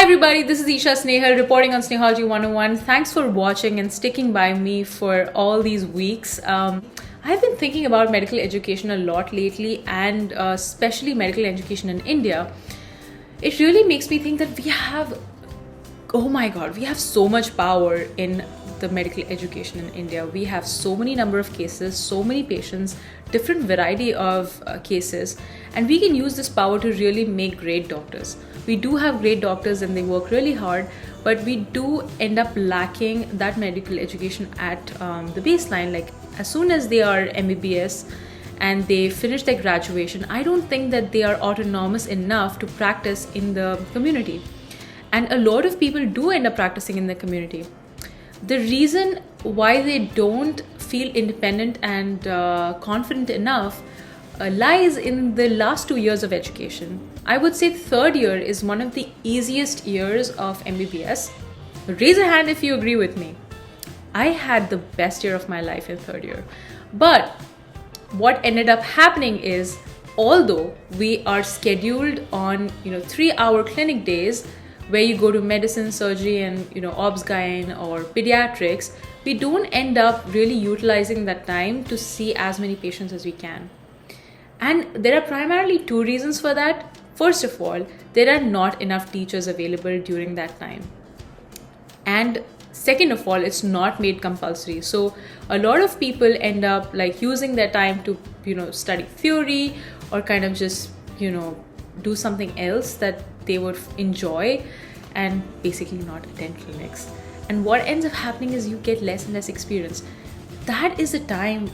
everybody, this is Isha Snehal reporting on Snehalji 101. Thanks for watching and sticking by me for all these weeks. I've been thinking about medical education a lot lately, and especially medical education in India. It really makes me think that we have so much power in the medical education in India. We have so many number of cases, so many patients, different variety of cases, and we can use this power to really make great doctors. We do have great doctors and they work really hard, but we do end up lacking that medical education at the baseline. Like as soon as they are MBBS and they finish their graduation, I don't think that they are autonomous enough to practice in the community. And a lot of people do end up practicing in the community. The reason why they don't feel independent and confident enough lies in the last 2 years of education. I would say third year is one of the easiest years of MBBS. Raise a hand if you agree with me. I had the best year of my life in third year. But what ended up happening is, although we are scheduled on 3-hour clinic days, where you go to medicine, surgery, and obs-gyn or pediatrics, we don't end up really utilizing that time to see as many patients as we can. And there are primarily 2 reasons for that. First of all, there are not enough teachers available during that time. And second of all, it's not made compulsory. So a lot of people end up using their time to study theory or kind of just do something else that they would enjoy and basically not attend clinics. And what ends up happening is you get less and less experience. That is the time,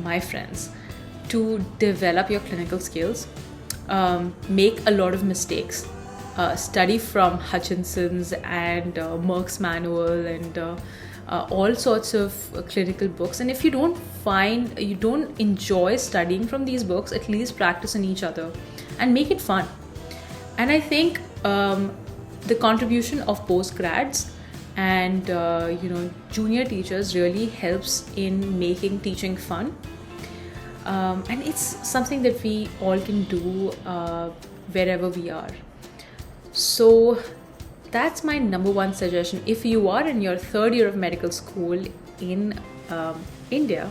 my friends, to develop your clinical skills, make a lot of mistakes, study from Hutchinson's and Merck's manual and all sorts of clinical books. And if you don't enjoy studying from these books, at least practice on each other and make it fun. And I think the contribution of postgrads and junior teachers really helps in making teaching fun. And it's something that we all can do wherever we are. So that's my number one suggestion. If you are in your third year of medical school in India,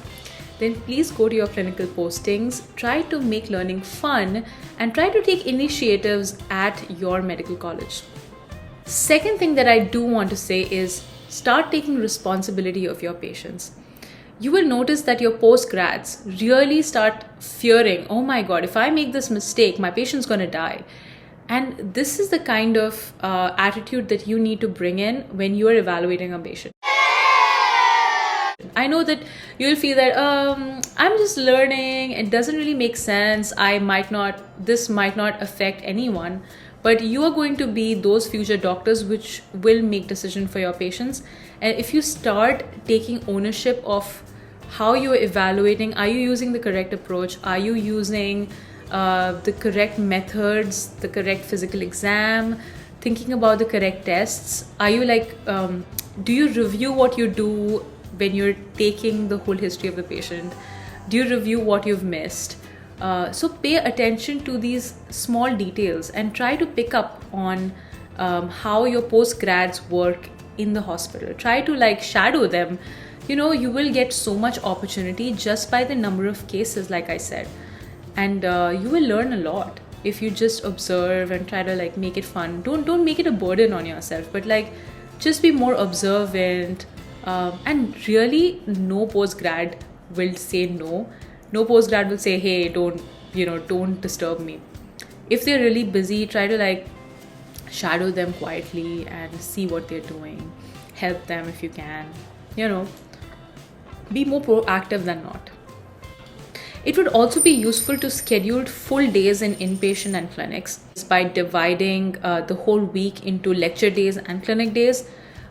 then please go to your clinical postings, try to make learning fun, and try to take initiatives at your medical college. Second thing that I do want to say is start taking responsibility of your patients. You will notice that your postgrads really start fearing, oh my God, if I make this mistake, my patient's going to die. And this is the kind of attitude that you need to bring in when you are evaluating a patient. I know that you'll feel that I'm just learning, it doesn't really make sense, this might not affect anyone, but you are going to be those future doctors which will make decisions for your patients. And if you start taking ownership of how you're evaluating, are you using the correct approach, are you using the correct methods, the correct physical exam, thinking about the correct tests, are you do you review what you do when you're taking the whole history of the patient? Do you review what you've missed? So pay attention to these small details and try to pick up on how your postgrads work in the hospital. Try to shadow them. You will get so much opportunity just by the number of cases, like I said. And you will learn a lot if you just observe and try to make it fun. Don't make it a burden on yourself, but just be more observant. And really, no postgrad will say no. No postgrad will say, hey, don't disturb me. If they're really busy, try to shadow them quietly and see what they're doing. Help them if you can. Be more proactive than not. It would also be useful to schedule full days in inpatient and clinics by dividing the whole week into lecture days and clinic days.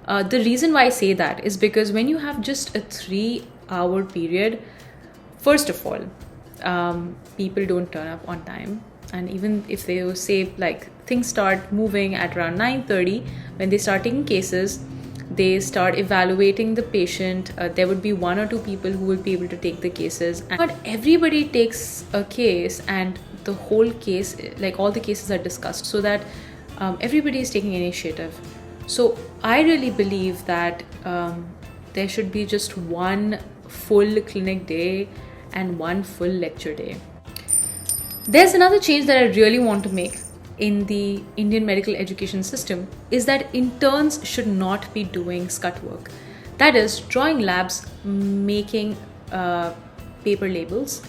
The reason why I say that is because when you have just a 3-hour period, first of all, people don't turn up on time. And even if they say things start moving at around 9:30, when they start taking cases, they start evaluating the patient. There would be 1 or 2 people who will be able to take the cases. And not everybody takes a case and the whole case, all the cases are discussed, so that Everybody is taking initiative. So I really believe that there should be just one full clinic day and one full lecture day. There's another change that I really want to make in the Indian medical education system is that interns should not be doing skutt work. That is, drawing labs, making paper labels,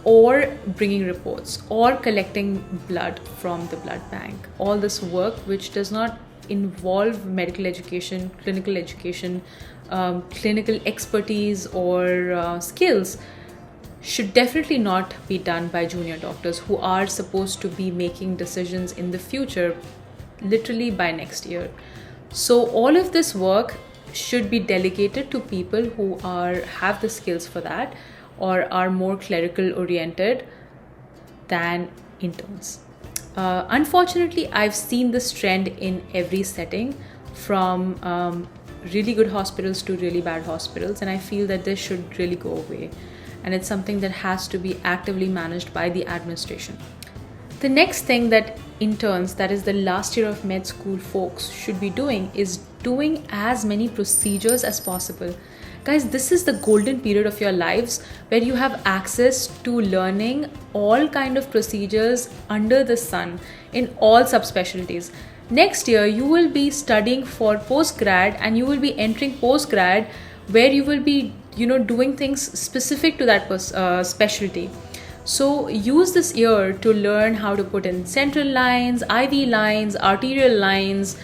or bringing reports, or collecting blood from the blood bank. All this work which does not involve medical education, clinical education, clinical expertise, or skills should definitely not be done by junior doctors who are supposed to be making decisions in the future, literally by next year. So all of this work should be delegated to people who have the skills for that or are more clerical oriented than interns. Unfortunately, I've seen this trend in every setting, from really good hospitals to really bad hospitals, and I feel that this should really go away. And it's something that has to be actively managed by the administration. The next thing that interns, that is the last year of med school folks, should be doing is doing as many procedures as possible. Guys, this is the golden period of your lives where you have access to learning all kind of procedures under the sun in all subspecialties. Next year, you will be studying for postgrad and you will be entering postgrad where you will be doing things specific to that specialty. So use this year to learn how to put in central lines, IV lines, arterial lines,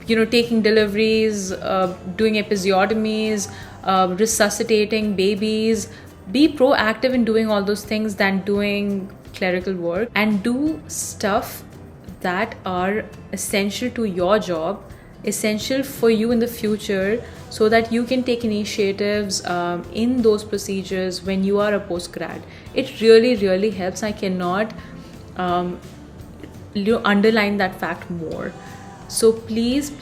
taking deliveries, doing episiotomies, resuscitating babies. Be proactive in doing all those things than doing clerical work, and do stuff that are essential to your job, essential for you in the future, so that you can take initiatives in those procedures when you are a postgrad. It really, really helps. I cannot underline that fact more. So please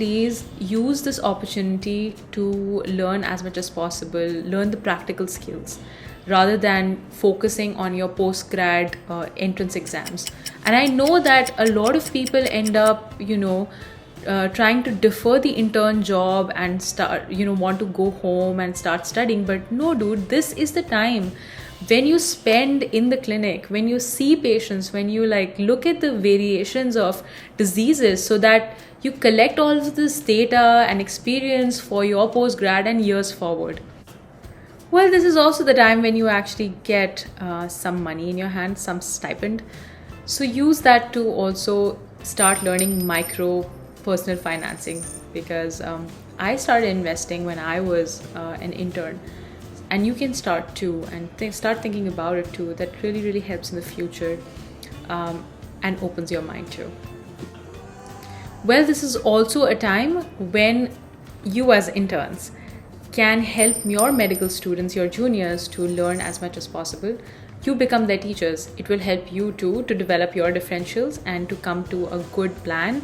use this opportunity to learn as much as possible, learn the practical skills, rather than focusing on your postgrad entrance exams. And I know that a lot of people end up, trying to defer the intern job and want to go home and start studying. But no, dude, this is the time when you spend in the clinic, when you see patients, when you look at the variations of diseases, so that you collect all of this data and experience for your postgrad and years forward. Well, this is also the time when you actually get some money in your hand, some stipend. So use that to also start learning micro personal financing, because I started investing when I was an intern, and you can start too, and start thinking about it too. That really, really helps in the future and opens your mind too. Well, this is also a time when you as interns can help your medical students, your juniors, to learn as much as possible. You become their teachers. It will help you too to develop your differentials and to come to a good plan.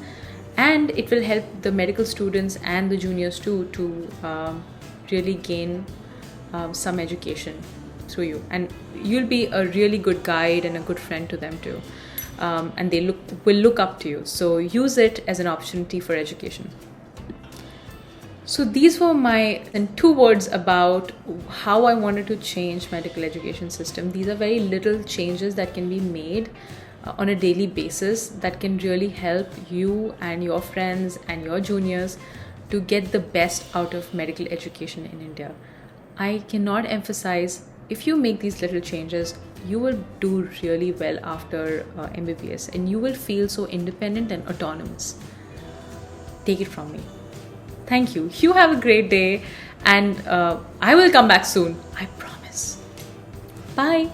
And it will help the medical students and the juniors too to really gain some education through you. And you'll be a really good guide and a good friend to them too. And they will look up to you. So use it as an opportunity for education. So these were my 2 words about how I wanted to change medical education system. These are very little changes that can be made on a daily basis that can really help you and your friends and your juniors to get the best out of medical education in India. I cannot emphasize, if you make these little changes, you will do really well after MBBS, and you will feel so independent and autonomous. Take it from me. Thank you. You have a great day, and I will come back soon. I promise. Bye.